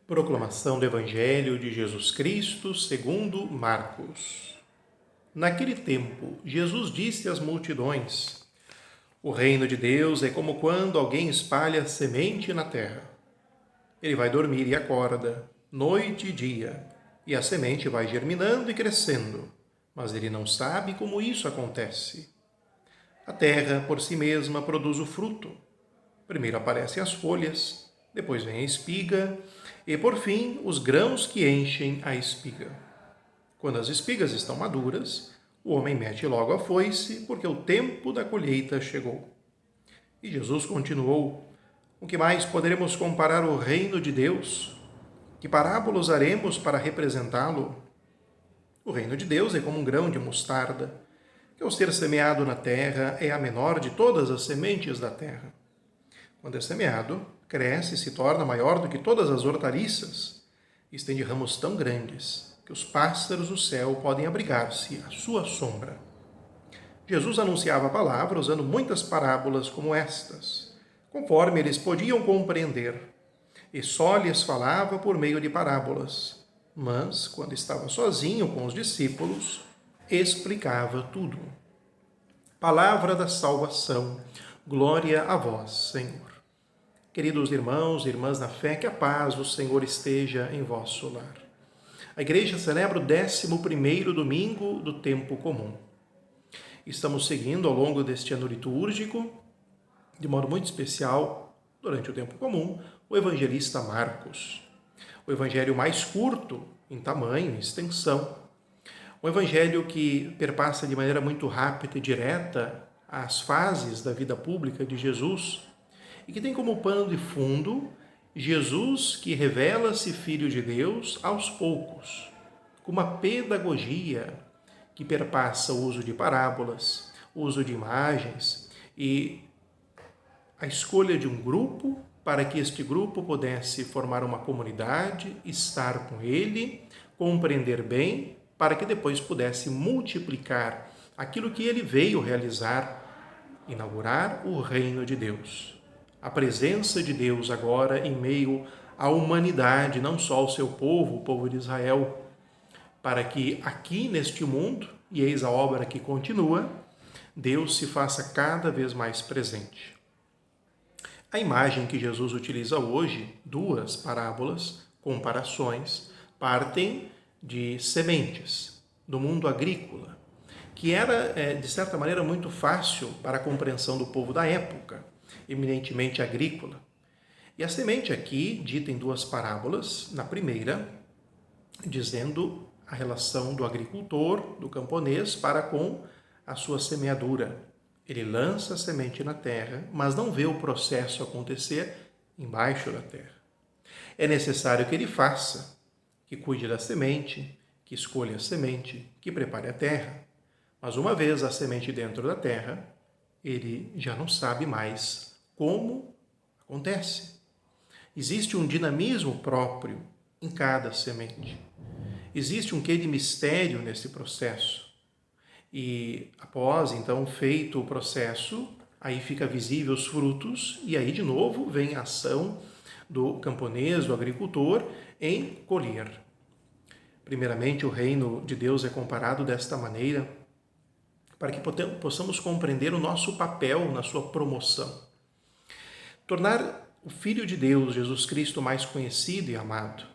Proclamação do Evangelho de Jesus Cristo segundo Marcos. Naquele tempo, Jesus disse às multidões: O reino de Deus é como quando alguém espalha semente na terra. Ele vai dormir e acorda, noite e dia, e a semente vai germinando e crescendo, mas ele não sabe como isso acontece. A terra, por si mesma, produz o fruto. Primeiro aparecem as folhas, depois vem a espiga e, por fim, os grãos que enchem a espiga. Quando as espigas estão maduras, o homem mete logo a foice, porque o tempo da colheita chegou. E Jesus continuou: Com que mais poderemos comparar o reino de Deus? Que parábola usaremos para representá-lo? O reino de Deus é como um grão de mostarda, que ao ser semeado na terra é a menor de todas as sementes da terra. Quando é semeado, cresce e se torna maior do que todas as hortaliças, e estende ramos tão grandes que os pássaros do céu podem abrigar-se à sua sombra. Jesus anunciava a palavra usando muitas parábolas como estas, conforme eles podiam compreender, e só lhes falava por meio de parábolas, mas, quando estava sozinho com os discípulos, explicava tudo. Palavra da salvação, glória a vós, Senhor. Queridos irmãos e irmãs na fé, que a paz do Senhor esteja em vosso lar. A igreja celebra o 11º domingo do tempo comum. Estamos seguindo ao longo deste ano litúrgico, de modo muito especial, durante o tempo comum, o evangelista Marcos. O evangelho mais curto em tamanho e extensão. Um evangelho que perpassa de maneira muito rápida e direta as fases da vida pública de Jesus, e que tem como pano de fundo Jesus que revela-se Filho de Deus aos poucos, com uma pedagogia que perpassa o uso de parábolas, o uso de imagens e a escolha de um grupo para que este grupo pudesse formar uma comunidade, estar com ele, compreender bem, para que depois pudesse multiplicar aquilo que ele veio realizar, inaugurar o reino de Deus. A presença de Deus agora em meio à humanidade, não só ao seu povo, o povo de Israel, para que aqui neste mundo, e eis a obra que continua, Deus se faça cada vez mais presente. A imagem que Jesus utiliza hoje, duas parábolas, comparações, partem de sementes do mundo agrícola, que era, de certa maneira, muito fácil para a compreensão do povo da época, eminentemente agrícola. E a semente aqui, dita em duas parábolas, na primeira, dizendo a relação do agricultor, do camponês, para com a sua semeadura. Ele lança a semente na terra, mas não vê o processo acontecer embaixo da terra. É necessário que ele faça, que cuide da semente, que escolha a semente, que prepare a terra. Mas uma vez a semente dentro da terra, ele já não sabe mais como acontece. Existe um dinamismo próprio em cada semente. Existe um quê de mistério nesse processo. E após, então, feito o processo, aí fica visível os frutos e aí, de novo, vem a ação do camponês, do agricultor, em colher. Primeiramente, o reino de Deus é comparado desta maneira para que possamos compreender o nosso papel na sua promoção. Tornar o Filho de Deus, Jesus Cristo, mais conhecido e amado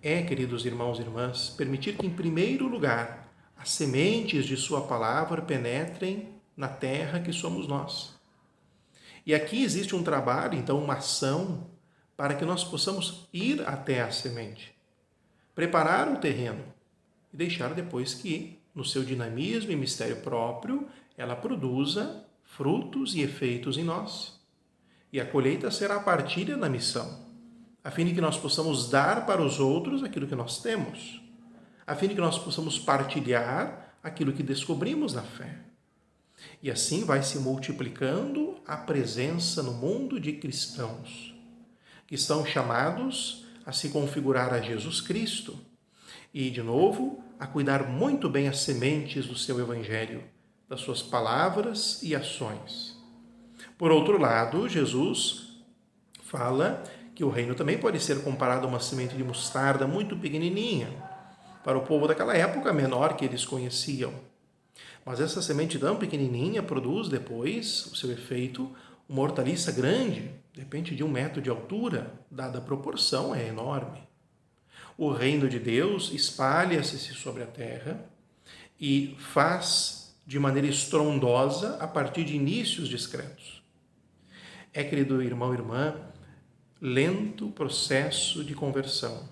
é, queridos irmãos e irmãs, permitir que, em primeiro lugar, as sementes de sua palavra penetrem na terra que somos nós. E aqui existe um trabalho, então, uma ação, para que nós possamos ir até a semente, preparar o terreno e deixar depois que, no seu dinamismo e mistério próprio, ela produza frutos e efeitos em nós. E a colheita será a partilha da missão, a fim de que nós possamos dar para os outros aquilo que nós temos, a fim de que nós possamos partilhar aquilo que descobrimos na fé. E assim vai se multiplicando a presença no mundo de cristãos, que estão chamados a se configurar a Jesus Cristo e, de novo, a cuidar muito bem as sementes do seu Evangelho, das suas palavras e ações. Por outro lado, Jesus fala que o reino também pode ser comparado a uma semente de mostarda muito pequenininha, para o povo daquela época, menor que eles conheciam. Mas essa semente tão pequenininha produz depois o seu efeito, uma hortaliça grande, de repente de 1 metro de altura, dada a proporção, é enorme. O reino de Deus espalha-se sobre a terra e faz de maneira estrondosa a partir de inícios discretos. É, querido irmão e irmã, lento processo de conversão.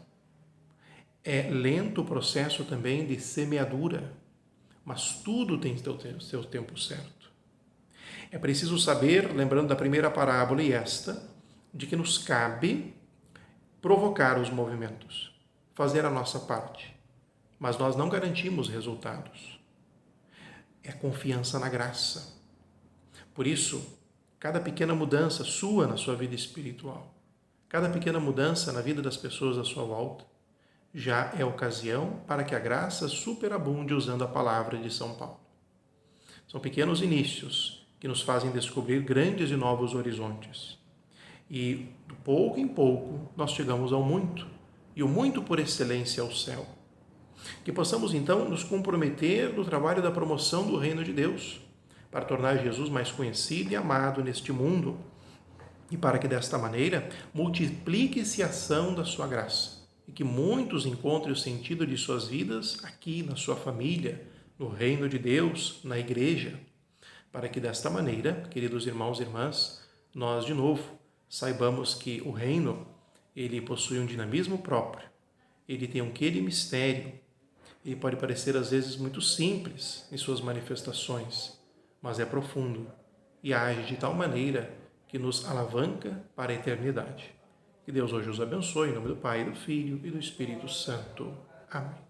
É lento o processo também de semeadura, mas tudo tem seu tempo certo. É preciso saber, lembrando da primeira parábola e esta, de que nos cabe provocar os movimentos, fazer a nossa parte, mas nós não garantimos resultados. É confiança na graça. Por isso, cada pequena mudança sua na sua vida espiritual, cada pequena mudança na vida das pessoas à sua volta, já é ocasião para que a graça superabunde, usando a palavra de São Paulo. São pequenos inícios que nos fazem descobrir grandes e novos horizontes. E, de pouco em pouco, nós chegamos ao muito, e o muito por excelência é o céu. Que possamos, então, nos comprometer no trabalho da promoção do reino de Deus, para tornar Jesus mais conhecido e amado neste mundo, e para que, desta maneira, multiplique-se a ação da sua graça, e que muitos encontrem o sentido de suas vidas aqui, na sua família, no reino de Deus, na igreja, para que desta maneira, queridos irmãos e irmãs, nós de novo saibamos que o reino, ele possui um dinamismo próprio, ele tem um quê de mistério, ele pode parecer às vezes muito simples em suas manifestações, mas é profundo e age de tal maneira que nos alavanca para a eternidade. Que Deus hoje os abençoe, em nome do Pai, do Filho e do Espírito Santo. Amém.